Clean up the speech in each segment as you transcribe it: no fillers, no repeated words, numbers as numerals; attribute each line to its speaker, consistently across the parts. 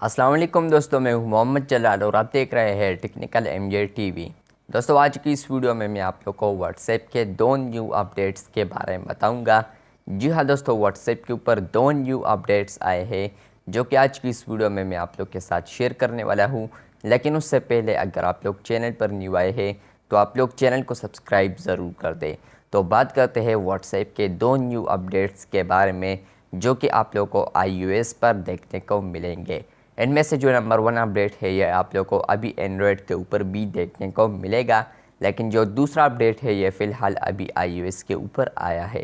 Speaker 1: अस्सलाम वालेकुम दोस्तों, मैं हूं मोहम्मद जलाल और आप देख रहे हैं टेक्निकल एमजे टीवी। दोस्तों, आज की इस वीडियो में मैं आप लोग को व्हाट्सएप के दो न्यू अपडेट्स के बारे में बताऊंगा। जी हाँ दोस्तों, व्हाट्सएप के ऊपर दो न्यू अपडेट्स आए हैं जो कि आज की इस वीडियो में मैं आप लोग के साथ शेयर करने वाला हूँ। लेकिन उससे पहले अगर आप लोग चैनल पर न्यू आए हैं तो आप लोग चैनल को सब्सक्राइब ज़रूर कर दें। तो बात करते हैं व्हाट्सएप के दो न्यू अपडेट्स के बारे में जो कि आप लोग को iOS पर देखने को मिलेंगे। इनमें से जो नंबर 1 अपडेट है ये आप लोग को अभी एंड्रॉयड के ऊपर भी देखने को मिलेगा, लेकिन जो दूसरा अपडेट है ये फ़िलहाल अभी iOS के ऊपर आया है।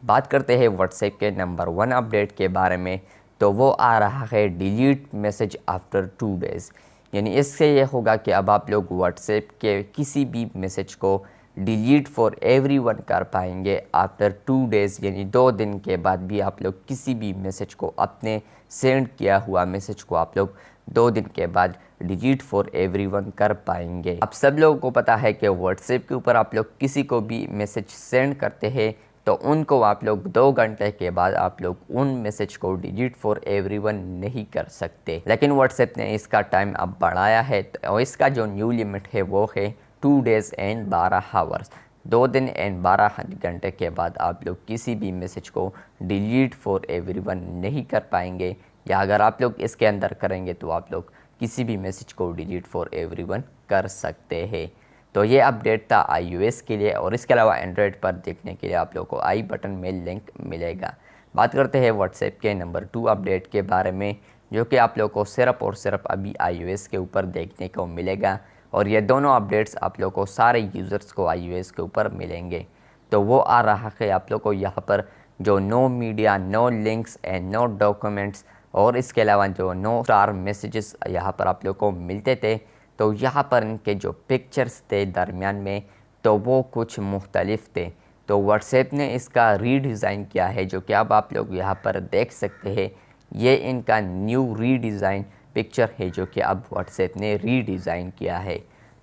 Speaker 1: बात करते हैं व्हाट्सएप के नंबर 1 अपडेट के बारे में, तो वो आ रहा है डिलीट मैसेज आफ्टर 2 डेज़। यानी इससे ये होगा कि अब आप लोग व्हाट्सएप के किसी भी मैसेज को डिलीट फॉर एवरीवन कर पाएंगे आफ्टर 2 डेज़। यानी 2 दिन के बाद भी आप लोग किसी भी मैसेज को, अपने सेंड किया हुआ मैसेज को आप लोग 2 दिन के बाद डिलीट फॉर एवरीवन कर पाएंगे। अब सब लोगों को पता है कि व्हाट्सएप के ऊपर आप लोग किसी को भी मैसेज सेंड करते हैं तो उनको आप लोग 2 घंटे के बाद आप लोग उन मैसेज को डिलीट फॉर एवरीवन नहीं कर सकते। लेकिन व्हाट्सएप ने इसका टाइम अब बढ़ाया है और इसका जो न्यू लिमिट है वो है 2 डेज़ एंड 12 आवर्स। 2 दिन एंड 12 घंटे के बाद आप लोग किसी भी मैसेज को डिलीट फॉर एवरीवन नहीं कर पाएंगे, या अगर आप लोग इसके अंदर करेंगे तो आप लोग किसी भी मैसेज को डिलीट फॉर एवरीवन कर सकते हैं। तो ये अपडेट था iOS के लिए, और इसके अलावा एंड्रॉयड पर देखने के लिए आप लोग को आई बटन में लिंक मिलेगा। बात करते हैं व्हाट्सएप के नंबर 2 अपडेट के बारे में जो कि आप लोग को सिर्फ और सिर्फ अभी iOS के ऊपर देखने को मिलेगा, और ये दोनों अपडेट्स आप लोग को सारे यूज़र्स को iOS के ऊपर मिलेंगे। तो वो आ रहा है आप लोग को यहाँ पर जो no media, no links and no documents, और इसके अलावा जो नो स्टार मैसेजेस यहाँ पर आप लोग को मिलते थे, तो यहाँ पर इनके जो पिक्चर्स थे दरमियान में तो वो कुछ मुख्तलिफ थे। तो व्हाट्सएप ने इसका रीडिज़ाइन किया है जो कि अब आप लोग यहाँ पर देख सकते हैं। ये इनका न्यू रीडिज़ाइन पिक्चर है जो कि अब व्हाट्सएप ने रीडिज़ाइन किया है।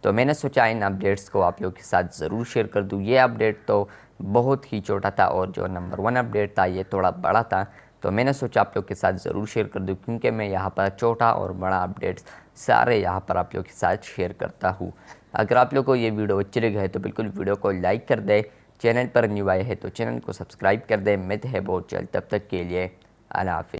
Speaker 1: तो मैंने सोचा इन अपडेट्स को आप लोग के साथ ज़रूर शेयर कर दूँ। ये अपडेट तो बहुत ही छोटा था और जो नंबर 1 अपडेट था ये थोड़ा बड़ा था, तो मैंने सोचा आप लोग के साथ ज़रूर शेयर कर दूँ क्योंकि मैं यहाँ पर छोटा और बड़ा अपडेट्स सारे यहाँ पर आप लोग के साथ शेयर करता हूँ। अगर आप लोग को ये वीडियो अच्छी लगी है तो बिल्कुल वीडियो को लाइक कर दें। चैनल पर न्यू आए हैं तो चैनल को सब्सक्राइब कर दें। मिलते हैं बहुत जल्द, तब तक के लिए अल्लाह हाफ़िज़।